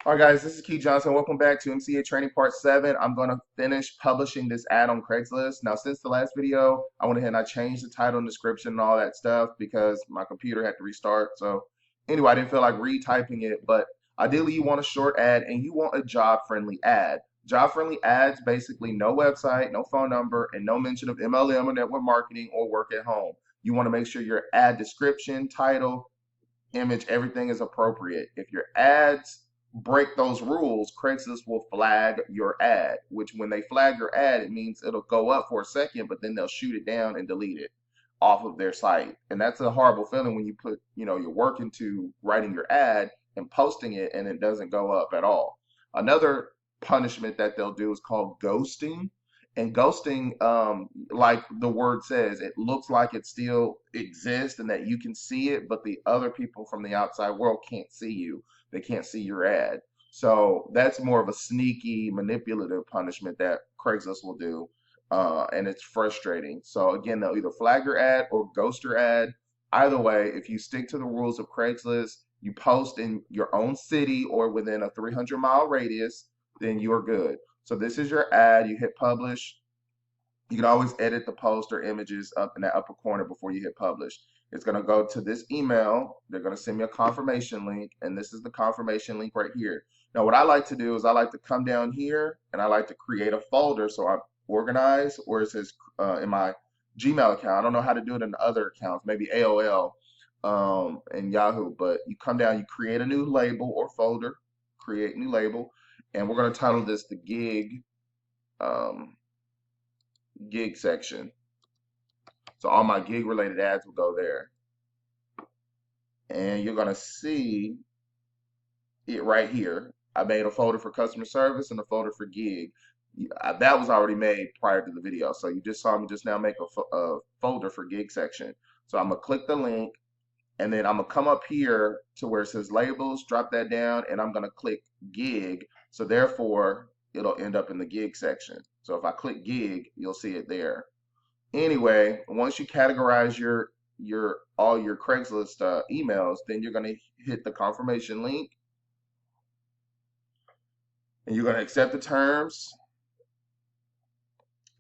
All right, guys, this is Keith Johnson. Welcome back to MCA Training Part 7. I'm going to finish publishing this ad on Craigslist. Now, since the last video, I went ahead and I changed the title and description and all that stuff because my computer had to restart. So, anyway, I didn't feel like retyping it, but ideally, you want a short ad and you want a job-friendly ad. Job-friendly ads, basically no website, no phone number, and no mention of MLM or network marketing or work at home. You want to make sure your ad description, title, image, everything is appropriate. If your ads break those rules, Craigslist will flag your ad, which when they flag your ad, it means it'll go up for a second, but then they'll shoot it down and delete it off of their site. And that's a horrible feeling when you put, your work into writing your ad and posting it and it doesn't go up at all. Another punishment that they'll do is called ghosting. And ghosting, like the word says, it looks like it still exists and that you can see it, but the other people from the outside world can't see you. They can't see your ad. So that's more of a sneaky, manipulative punishment that Craigslist will do. And it's frustrating. So again, they'll either flag your ad or ghost your ad. Either way, if you stick to the rules of Craigslist, you post in your own city or within a 300-mile radius, then you're good. So this is your ad. You hit publish. You can always edit the post or images up in that upper corner before you hit publish. It's going to go to this email. They're going to send me a confirmation link, and this is the confirmation link right here. Now, what I like to do is I like to come down here and I like to create a folder so I'm organized, or it says in my Gmail account. I don't know how to do it in other accounts, maybe AOL and Yahoo, but you come down, you create a new label or folder, create new label, and we're going to title this the um, gig section. So all my gig related ads will go there. And you're going to see it right here. I made a folder for customer service and a folder for gig. That was already made prior to the video. So you just saw me just now make a folder for gig section. So I'm going to click the link and then I'm going to come up here to where it says labels, drop that down, and I'm going to click gig. So therefore, it'll end up in the gig section. So if I click gig, you'll see it there. Anyway, once you categorize your all your Craigslist emails, then you're going to hit the confirmation link and you're going to accept the terms,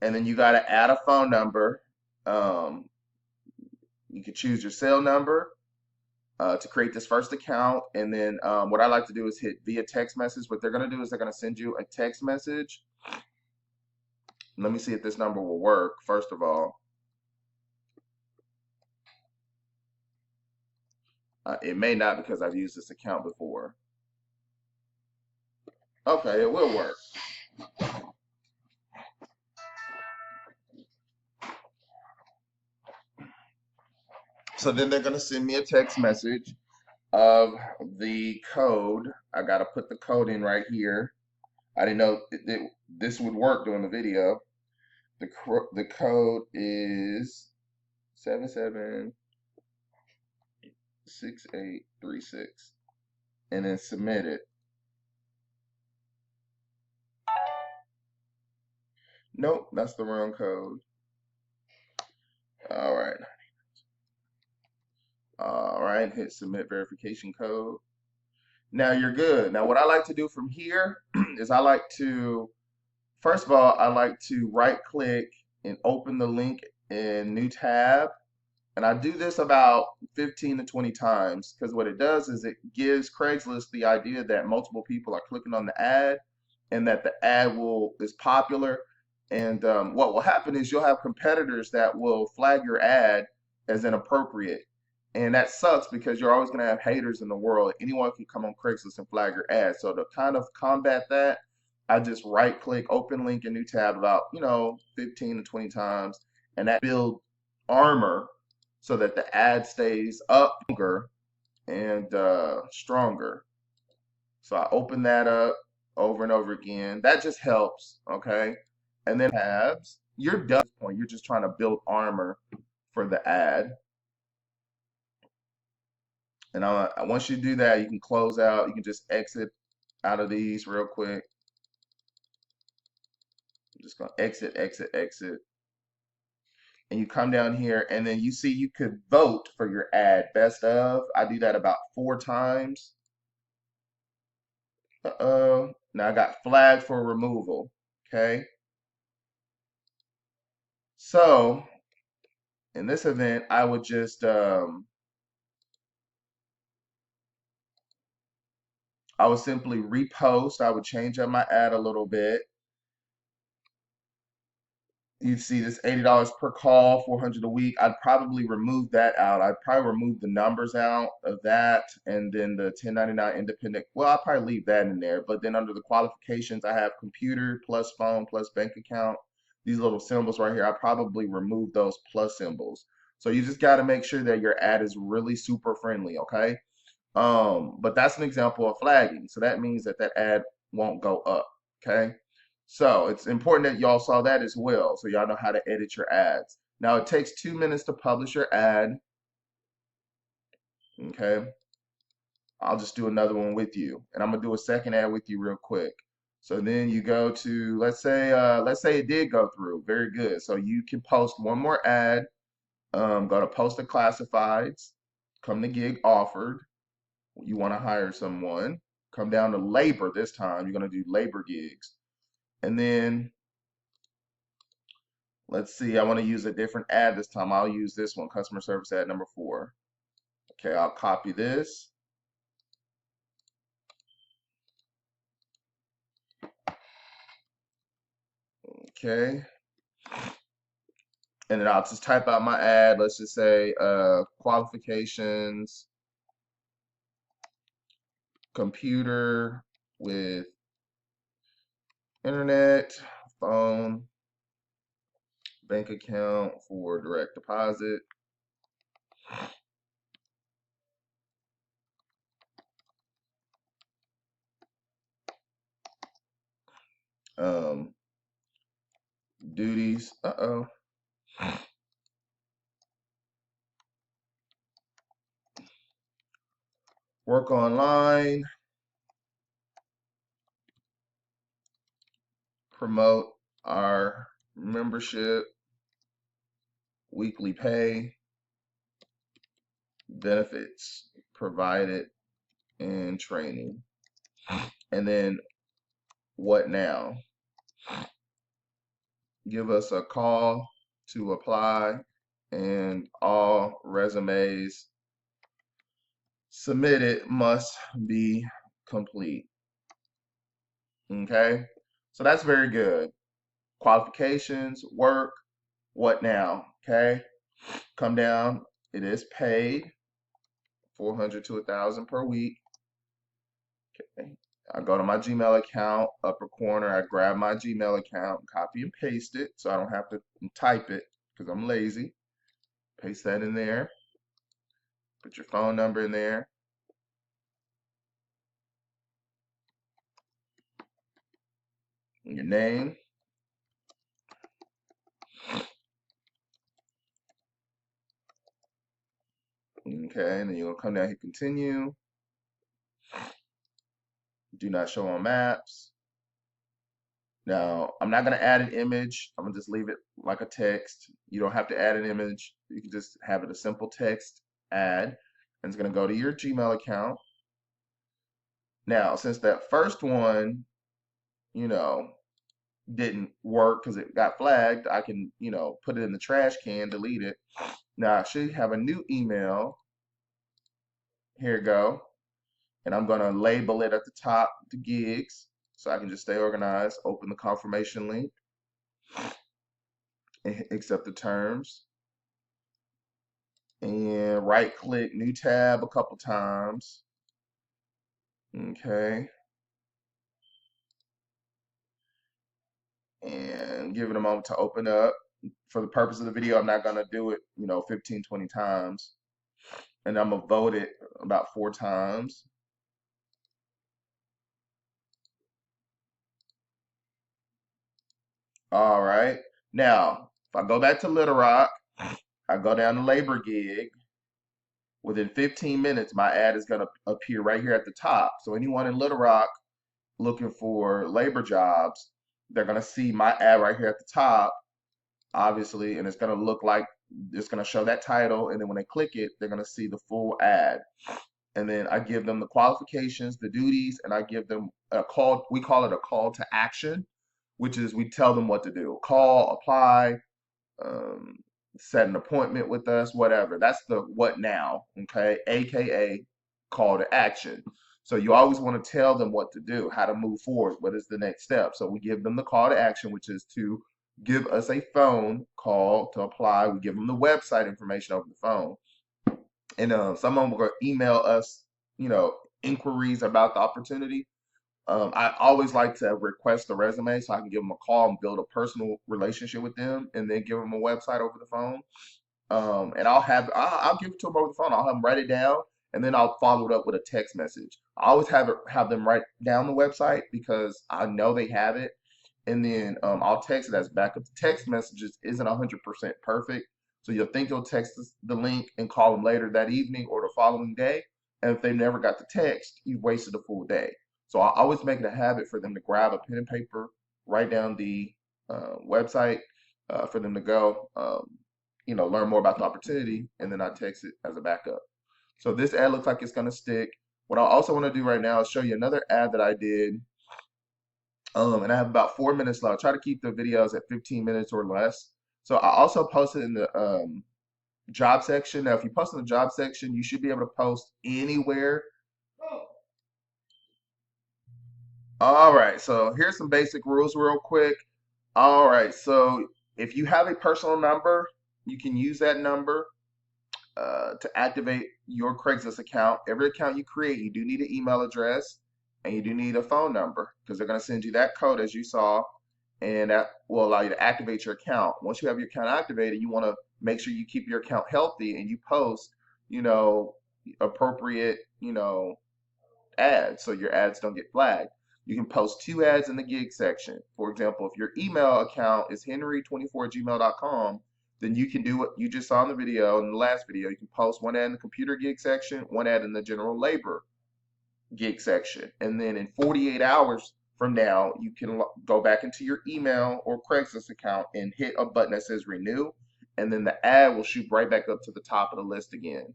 and then you got to add a phone number. um, you can choose your cell number to create this first account, and then what I like to do is hit via text message. What they're going to do is they're going to send you a text message. Let me see if this number will work first of all. It may not because I've used this account before. Okay, it will work. So then they're going to send me a text message of the code. I got to put the code in right here. I didn't know this would work during the video. The code is 776836, and then submit it. Nope, that's the wrong code. All right. All right, hit submit verification code. Now you're good. Now what I like to do from here is I like to, first of all, I like to right click and open the link in new tab. And I do this about 15 to 20 times because what it does is it gives Craigslist the idea that multiple people are clicking on the ad and that the ad is popular. And what will happen is you'll have competitors that will flag your ad as inappropriate. And that sucks because you're always going to have haters in the world. Anyone can come on Craigslist and flag your ad. So to kind of combat that, I just right click, open link in new tab about, 15 to 20 times, and that build armor so that the ad stays up longer and stronger. So I open that up over and over again. That just helps, okay? And then tabs, you're done at this point. You're just trying to build armor for the ad. And once you do that, you can close out. You can just exit out of these real quick. I'm just going to exit, exit, exit. And you come down here and then you see you could vote for your ad best of. I do that about 4 times. Now I got flagged for removal. Okay. So in this event, I would just I would simply repost. I would change up my ad a little bit. You'd see this $80 per call, 400 a week. I'd probably remove that out. I'd probably remove the numbers out of that, and then the 1099 independent. Well, I'll probably leave that in there. But then under the qualifications, I have computer plus phone plus bank account. These little symbols right here, I probably remove those plus symbols. So you just got to make sure that your ad is really super friendly, okay? But that's an example of flagging. So that means that that ad won't go up, okay? So it's important that y'all saw that as well, so y'all know how to edit your ads. Now it takes 2 minutes to publish your ad, okay? I'll just do another one with you, and I'm gonna do a second ad with you real quick. So then you go to, let's say it did go through, very good. So you can post one more ad, go to post to classifieds, come to gig offered. You want to hire someone, come down to labor this time. You're going to do labor gigs. And then let's see, I want to use a different ad this time. I'll use this one, customer service ad number 4. Okay, I'll copy this. Okay. And then I'll just type out my ad. Let's just say qualifications, computer with internet, phone, bank account for direct deposit. Duties. Work online, promote our membership, weekly pay, benefits provided, and training. And then what now? Give us a call to apply, and all resumes submitted must be complete. Okay, so that's very good. Qualifications, work, what now? Okay, come down. It is paid 400 to 1,000 per week. Okay. I go to my Gmail account, upper corner, I grab my Gmail account, copy and paste it so I don't have to type it because I'm lazy. Paste that in there. Put your phone number in there. And your name. Okay, and then you're gonna come down here, continue. Do not show on maps. Now, I'm not gonna add an image. I'm gonna just leave it like a text. You don't have to add an image. You can just have it a simple text ad. And it's gonna go to your Gmail account. Now, since that first one, you know, didn't work because it got flagged, I can, put it in the trash can, delete it. Now I should have a new email. Here we go. And I'm going to label it at the top, the gigs, so I can just stay organized. Open the confirmation link, accept the terms, and right click new tab a couple times. Okay. And give it a moment to open up. For the purpose of the video, I'm not going to do it, 15, 20 times. And I'm going to vote it about 4 times. All right. Now, if I go back to Little Rock, I go down to labor gig. Within 15 minutes, my ad is going to appear right here at the top. So anyone in Little Rock looking for labor jobs, they're going to see my ad right here at the top, obviously, and it's going to look like it's going to show that title. And then when they click it, they're going to see the full ad. and then I give them the qualifications, the duties, and I give them a call. We call it a call to action, which is we tell them what to do. Call, apply, um, set an appointment with us, whatever. That's the what now, okay? AKA call to action. So you always want to tell them what to do, how to move forward, what is the next step. So we give them the call to action, which is to give us a phone call to apply. We give them the website information over the phone. And some of them will email us, inquiries about the opportunity. I always like to request a resume so I can give them a call and build a personal relationship with them, and then give them a website over the phone. And I'll give it to them over the phone. I'll have them write it down, and then I'll follow it up with a text message. I always have them write down the website because I know they have it, and then I'll text it as backup. The text messages isn't 100% perfect, so you'll think you'll text the link and call them later that evening or the following day, and if they never got the text, you've wasted a full day. So I always make it a habit for them to grab a pen and paper, write down the website for them to go, learn more about the opportunity, and then I text it as a backup. So this ad looks like it's going to stick. What I also want to do right now is show you another ad that I did. And I have about 4 minutes left. I try to keep the videos at 15 minutes or less. So I also posted in the job section. Now, if you post in the job section, you should be able to post anywhere. All right, so here's some basic rules real quick. All right, so if you have a personal number, you can use that number to activate your Craigslist account. Every account you create, you do need an email address and you do need a phone number because they're going to send you that code as you saw, and that will allow you to activate your account. Once you have your account activated, you want to make sure you keep your account healthy and you post, appropriate, ads so your ads don't get flagged. You can post 2 ads in the gig section. For example, if your email account is henry24@gmail.com, then you can do what you just saw in the video, in the last video. You can post 1 ad in the computer gig section, 1 ad in the general labor gig section. And then in 48 hours from now, you can go back into your email or Craigslist account and hit a button that says renew. And then the ad will shoot right back up to the top of the list again.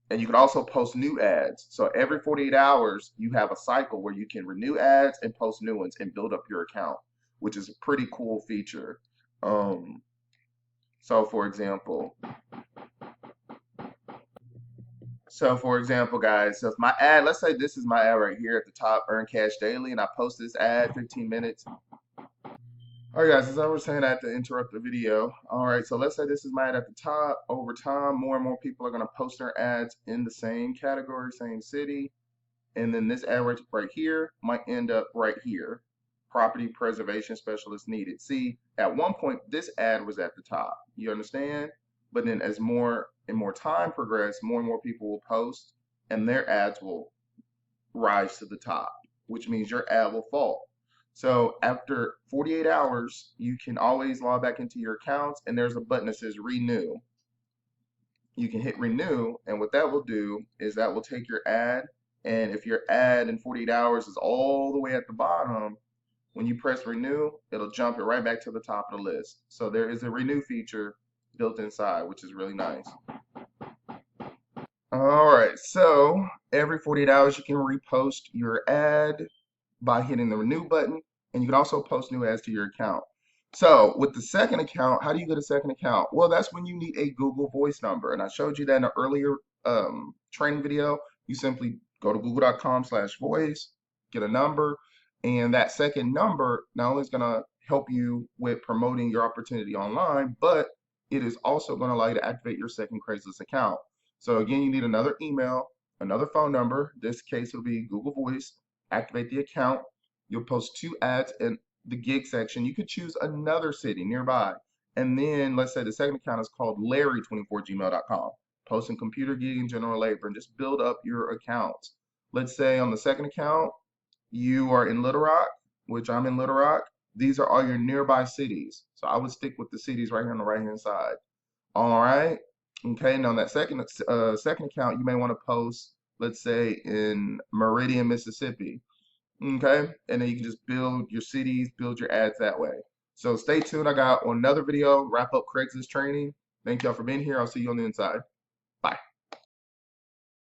And you can also post new ads. So every 48 hours, you have a cycle where you can renew ads and post new ones and build up your account, which is a pretty cool feature. So for example, guys, so if my ad, let's say this is my ad right here at the top, Earn Cash Daily, and I post this ad 15 minutes. All right, guys, as I was saying, I had to interrupt the video. All right, so let's say this is my ad at the top. Over time, more and more people are going to post their ads in the same category, same city. And then this ad right here might end up right here. Property preservation specialist needed. See, at one point, this ad was at the top. You understand? But then as more and more time progresses, more and more people will post, and their ads will rise to the top, which means your ad will fall. So after 48 hours, you can always log back into your accounts, and there's a button that says renew. You can hit renew, and what that will do is that will take your ad, and if your ad in 48 hours is all the way at the bottom, when you press renew, it'll jump it right back to the top of the list. So there is a renew feature built inside, which is really nice. All right, so every 48 hours you can repost your ad by hitting the renew button, and you can also post new ads to your account. So with the second account, how do you get a second account? Well, that's when you need a Google Voice number, and I showed you that in an earlier training video. You simply go to google.com/voice, get a number, and that second number not only is going to help you with promoting your opportunity online, but it is also going to allow you to activate your second Craigslist account. So again, you need another email, another phone number. This case will be Google Voice. Activate the account. You'll post 2 ads in the gig section. You could choose another city nearby. And then let's say the second account is called Larry24@gmail.com. Post in computer gig and general labor and just build up your accounts. Let's say on the second account, you are in Little Rock, which I'm in Little Rock. These are all your nearby cities. So I would stick with the cities right here on the right-hand side. All right. Okay, and on that second account, you may want to post, let's say, in Meridian, Mississippi. Okay, and then you can just build your cities, build your ads that way. So stay tuned. I got another video, wrap up Craigslist training. Thank y'all for being here. I'll see you on the inside.